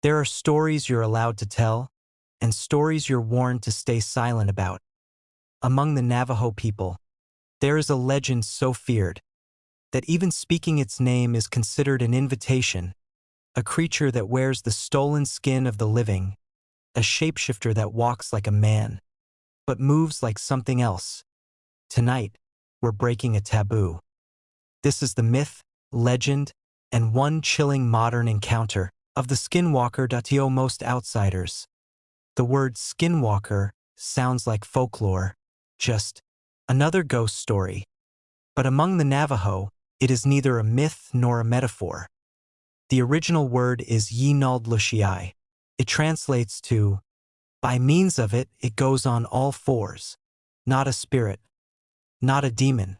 There are stories you're allowed to tell, and stories you're warned to stay silent about. Among the Navajo people, there is a legend so feared that even speaking its name is considered an invitation, a creature that wears the stolen skin of the living, a shapeshifter that walks like a man, but moves like something else. Tonight, we're breaking a taboo. This is the myth, legend, and one chilling modern encounter of the Skinwalker. To most outsiders, the word Skinwalker sounds like folklore, just another ghost story. But among the Navajo, it is neither a myth nor a metaphor. The original word is Yinaldlushiai. It translates to, by means of it, it goes on all fours. Not a spirit, not a demon,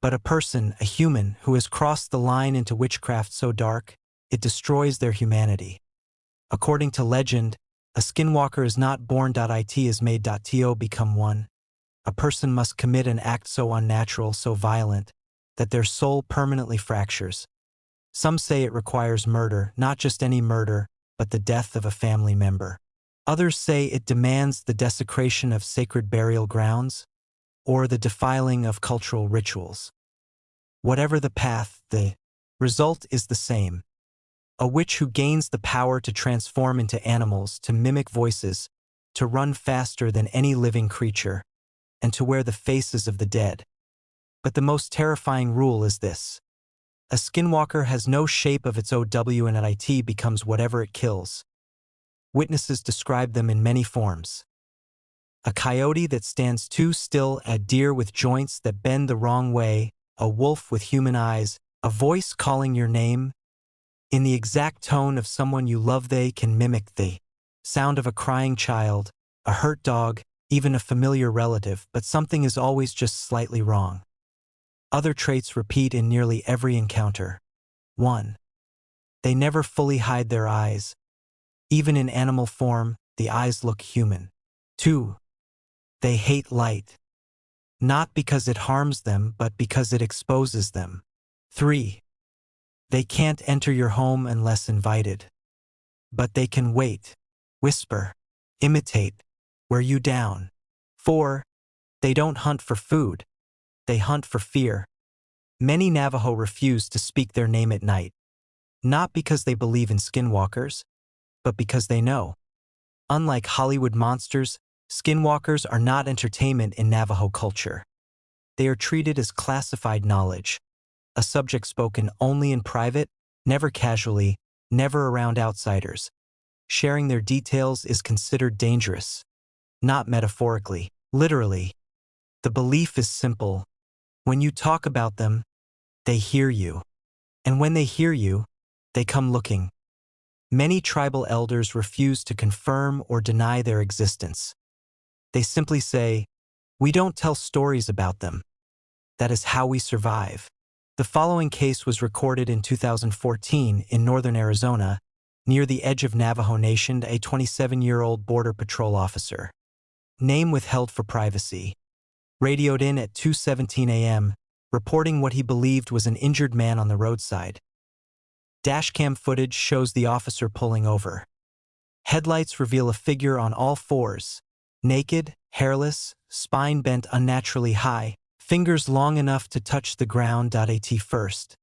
but a person, a human, who has crossed the line into witchcraft so dark, it destroys their humanity. According to legend, a skinwalker is not born. It is made. To become one. A person must commit an act so unnatural, so violent, that their soul permanently fractures. Some say it requires murder, not just any murder, but the death of a family member. Others say it demands the desecration of sacred burial grounds, or the defiling of cultural rituals. Whatever the path, the result is the same. A witch who gains the power to transform into animals, to mimic voices, to run faster than any living creature, and to wear the faces of the dead. But the most terrifying rule is this: a skinwalker has no shape of its own, and it becomes whatever it kills. Witnesses describe them in many forms. A coyote that stands too still, a deer with joints that bend the wrong way, a wolf with human eyes, a voice calling your name in the exact tone of someone you love. They can mimic the sound of a crying child, a hurt dog, even a familiar relative, but something is always just slightly wrong. Other traits repeat in nearly every encounter. 1. They never fully hide their eyes. Even in animal form, the eyes look human. 2. They hate light. Not because it harms them, but because it exposes them. 3. They can't enter your home unless invited. But they can wait, whisper, imitate, wear you down. 4. They don't hunt for food. They hunt for fear. Many Navajo refuse to speak their name at night, not because they believe in skinwalkers, but because they know. Unlike Hollywood monsters, skinwalkers are not entertainment in Navajo culture. They are treated as classified knowledge, a subject spoken only in private, never casually, never around outsiders. Sharing their details is considered dangerous, not metaphorically, literally. The belief is simple. When you talk about them, they hear you. And when they hear you, they come looking. Many tribal elders refuse to confirm or deny their existence. They simply say, "We don't tell stories about them. That is how we survive." The following case was recorded in 2014 in northern Arizona, near the edge of Navajo Nation. A 27-year-old Border Patrol officer, name withheld for privacy, radioed in at 2:17 a.m., reporting what he believed was an injured man on the roadside. Dashcam footage shows the officer pulling over. Headlights reveal a figure on all fours, naked, hairless, spine bent unnaturally high, fingers long enough to touch the ground. At first,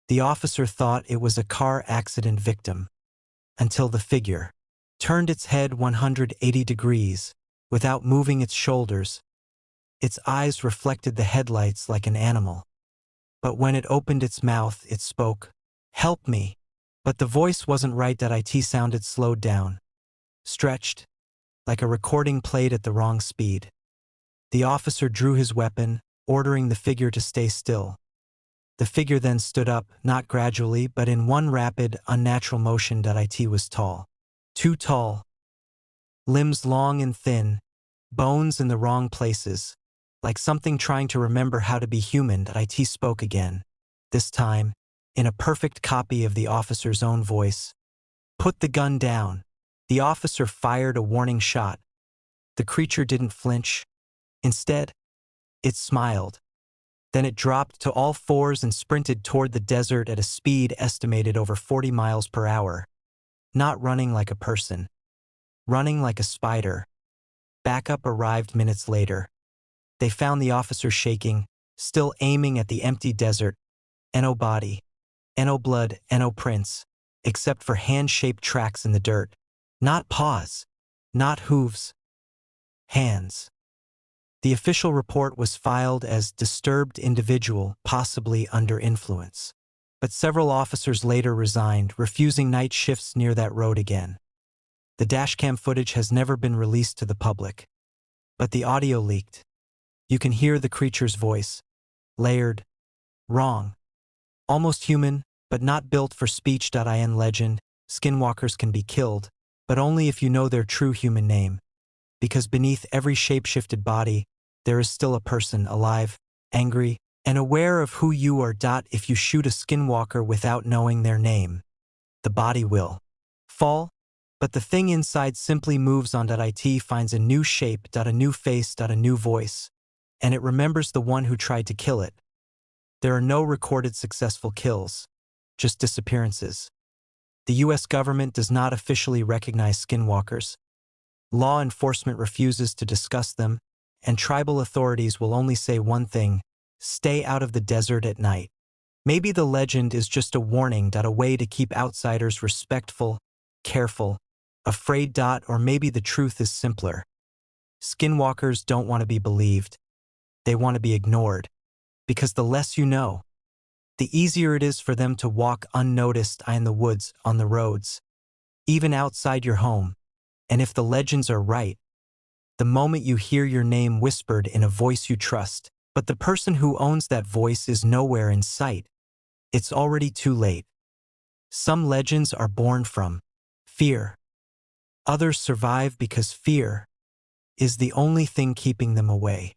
the officer thought it was a car accident victim, until the figure turned its head 180 degrees without moving its shoulders. Its eyes reflected the headlights like an animal. But when it opened its mouth, it spoke, "Help me." But the voice wasn't right. It sounded slowed down, stretched, like a recording played at the wrong speed. The officer drew his weapon, ordering the figure to stay still. The figure then stood up, not gradually, but in one rapid, unnatural motion. It was tall. Too tall. Limbs long and thin, bones in the wrong places, like something trying to remember how to be human. It spoke again, this time, in a perfect copy of the officer's own voice. "Put the gun down." The officer fired a warning shot. The creature didn't flinch. Instead, it smiled. Then it dropped to all fours and sprinted toward the desert at a speed estimated over 40 miles per hour. not running like a person, running like a spider. Backup arrived minutes later. They found the officer shaking, still aiming at the empty desert. No body, no blood, no prints, except for hand-shaped tracks in the dirt. Not paws, not hooves, hands. The official report was filed as disturbed individual, possibly under influence. But several officers later resigned, refusing night shifts near that road again. The dashcam footage has never been released to the public. But the audio leaked. You can hear the creature's voice. Layered. Wrong. Almost human, but not built for speech.in legend. Skinwalkers can be killed, but only if you know their true human name. Because beneath every shape-shifted body, there is still a person alive, angry, and aware of who you are. If you shoot a skinwalker without knowing their name, the body will fall, but the thing inside simply moves on. It finds a new shape, a new face, a new voice, and it remembers the one who tried to kill it. There are no recorded successful kills, just disappearances. The US government does not officially recognize skinwalkers. Law enforcement refuses to discuss them, and tribal authorities will only say one thing: stay out of the desert at night. Maybe the legend is just a warning, a way to keep outsiders respectful, careful, afraid. Or maybe the truth is simpler. Skinwalkers don't want to be believed. They want to be ignored. Because the less you know, the easier it is for them to walk unnoticed in the woods, on the roads, even outside your home. And if the legends are right, the moment you hear your name whispered in a voice you trust, but the person who owns that voice is nowhere in sight, it's already too late. Some legends are born from fear. Others survive because fear is the only thing keeping them away.